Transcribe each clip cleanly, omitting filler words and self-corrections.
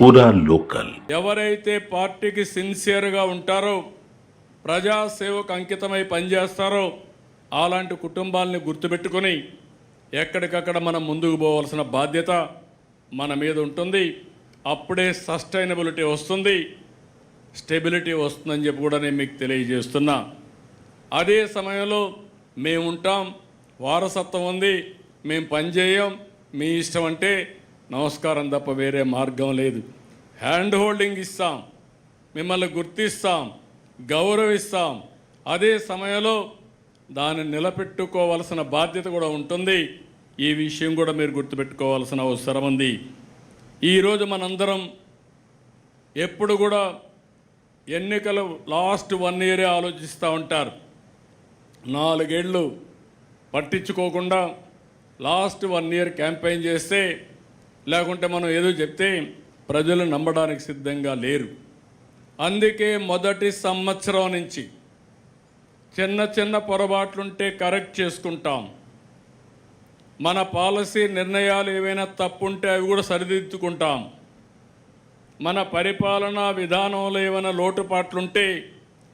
పూరా లోకల్. ఎవరైతే పార్టీకి సిన్సియర్గా ఉంటారో, ప్రజాసేవకు అంకితమై పనిచేస్తారో అలాంటి కుటుంబాలని గుర్తుపెట్టుకొని ఎక్కడికక్కడ మనం ముందుకు పోవాల్సిన బాధ్యత మన మీద ఉంటుంది. అప్పుడే సస్టైనబిలిటీ వస్తుంది, స్టెబిలిటీ వస్తుందని చెప్పి కూడా నేను మీకు తెలియజేస్తున్నా. అదే సమయంలో మేము ఉంటాం, వారసత్వం ఉంది, మేము పనిచేయం, మీ ఇష్టం అంటే నమస్కారం తప్ప వేరే మార్గం లేదు. హ్యాండ్ హోల్డింగ్ ఇస్తాం, మిమ్మల్ని గుర్తిస్తాం, గౌరవిస్తాం. అదే సమయంలో దాన్ని నిలబెట్టుకోవాల్సిన బాధ్యత కూడా ఉంటుంది. ఈ విషయం కూడా మీరు గుర్తుపెట్టుకోవాల్సిన అవసరం ఉంది. ఈరోజు మనందరం ఎప్పుడు కూడా ఎన్నికలు లాస్ట్ 1 ఇయరే ఆలోచిస్తూ ఉంటారు. 4 ఏళ్ళు పట్టించుకోకుండా లాస్ట్ 1 ఇయర్ క్యాంపెయిన్ చేస్తే, లేకుంటే మనం ఏదో చెప్తే ప్రజలు నమ్మడానికి సిద్ధంగా లేరు. అందుకే మొదటి సంవత్సరం నుంచి చిన్న చిన్న పొరపాట్లుంటే కరెక్ట్ చేసుకుంటాం. మన పాలసీ నిర్ణయాలు ఏవైనా తప్పుంటే అవి కూడా సరిదిద్దుకుంటాం. మన పరిపాలనా విధానంలో ఏమైనా లోటుపాట్లుంటే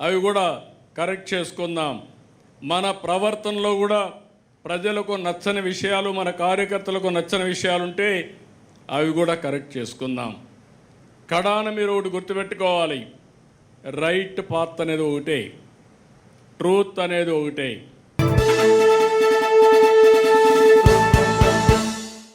అవి కూడా కరెక్ట్ చేసుకుందాం. మన ప్రవర్తనలో కూడా ప్రజలకు నచ్చని విషయాలు, మన కార్యకర్తలకు నచ్చని విషయాలుంటే అవి కూడా కరెక్ట్ చేసుకుందాం. కడాన మీరు ఒకటి గుర్తుపెట్టుకోవాలి, రైట్ పాత్ అనేది ఒకటే, ట్రూత్ అనేది ఒకటే.